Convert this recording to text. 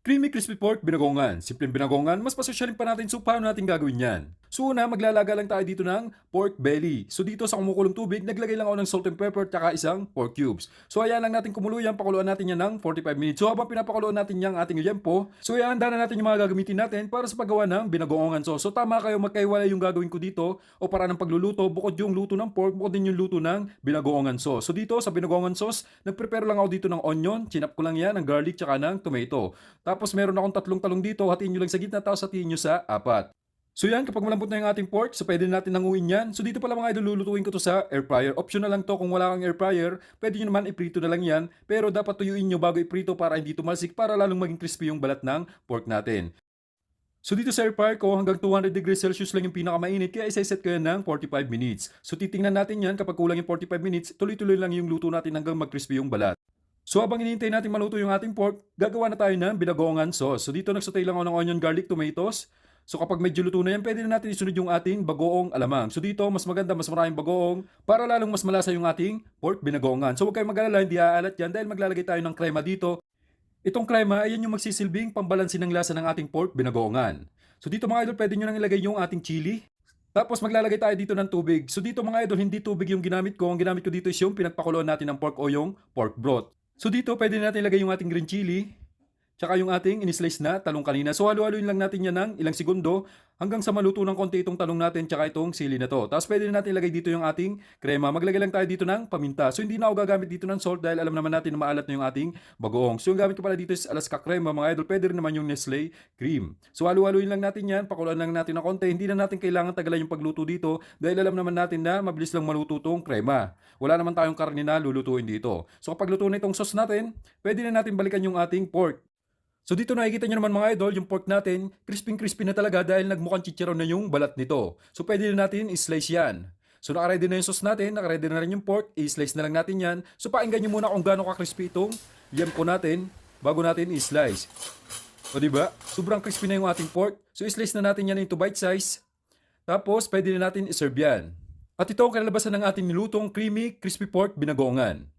Creamy crispy pork binagongan. Simpleng binagongan, mas pasosyalin pa natin so paano natin gagawin yan. So una, maglalaga lang tayo dito ng pork belly. So dito sa kumukulong tubig, naglagay lang ako ng salt and pepper at isang pork cubes. So ayan lang natin kumulo yan, pakuluan natin yan ng 45 minutes. So habang pinapakuluan natin yung ating yempo, so ihanda na natin yung mga gagamitin natin para sa paggawa ng binagongan sauce. So tama kayo, magkaiwala yung gagawin ko dito o para ng pagluluto, bukod yung luto ng pork, bukod din yung luto ng binagongan sauce. So dito sa binagongan sauce, nagprepare lang ako dito ng onion, chinap ko lang yan, ng garlic tsaka ng tomato. Tapos meron akong tatlong talong dito, hatiin nyo lang sa gitna, tapos hatiin nyo sa apat. So yan, kapag malambot na yung ating pork, so pwede natin nanguin yan. So dito pala mga idol, lulutuin ko to sa air fryer. Optional lang to, kung wala kang air fryer, pwede nyo naman iprito na lang yan. Pero dapat tuyuin nyo bago iprito para hindi tumalsik, para lalong maging crispy yung balat ng pork natin. So dito sa air fryer ko, hanggang 200 degrees Celsius lang yung pinakamainit, kaya isa-set ko yan ng 45 minutes. So titingnan natin yan, kapag kulang yung 45 minutes, tuloy-tuloy lang yung luto natin hanggang mag-crispy yung balat. So habang hinihintay natin maluto yung ating pork, gagawa na tayo ng binagongan sauce. So dito nagsatay lang ako ng onion, garlic, tomatoes. So kapag medyo luto na yan, pwede na natin isunod yung ating bagoong alamang. So dito, mas maganda, mas maraming bagoong para lalong mas malasa yung ating pork binagongan. So huwag kayong mag-alala, hindi aalat yan dahil maglalagay tayo ng krema dito. Itong krema, ayan yung magsisilbing pambalansin ng lasa ng ating pork binagongan. So dito mga idol, pwede nyo nang ilagay yung ating chili. Tapos maglalagay tayo dito ng tubig. So dito mga idol, hindi tubig yung ginamit ko. Ang ginamit ko dito is yung pinagpakuluan natin ng pork o yung pork broth. So dito, pwede natin ilagay yung ating green chili, tsaka yung ating in-slice na talong kanina. So halo-haloin lang natin yan ng ilang segundo hanggang sa maluto ng konti itong talong natin tsaka itong sili na to. Tapos pwede natin ilagay dito yung ating krema. Maglagay lang tayo dito ng paminta. So hindi na ako gagamit dito ng salt dahil alam naman natin na maalat na yung ating bagoong. So yung gamit ko pala dito is Alaska crema mga idol. Pwede rin naman yung Nestle cream. So halo-haloin lang natin yan. Pakuluan lang natin ng konti. Hindi na natin kailangan tagalan yung pagluto dito dahil alam naman natin na mabilis lang maluto tong krema. Wala naman tayong karne na lulutuin dito. So kapag luto na itong sauce natin, pwede na natin balikan yung ating pork. So dito nakikita nyo naman mga idol, yung pork natin, crispy na talaga dahil nagmukhang chicharon na yung balat nito. So pwede na natin i-slice yan. So nakaready na yung sauce natin, nakaready na rin yung pork, i-slice na lang natin yan. So pakinggan nyo muna kung gaano ka-crispy itong yempo natin bago natin i-slice. O diba? Sobrang crispy na yung ating pork. So i-slice na natin yan into bite size. Tapos pwede na natin i-serve yan. At ito ang kalalabasan ng ating nilutong creamy, crispy pork binagongan.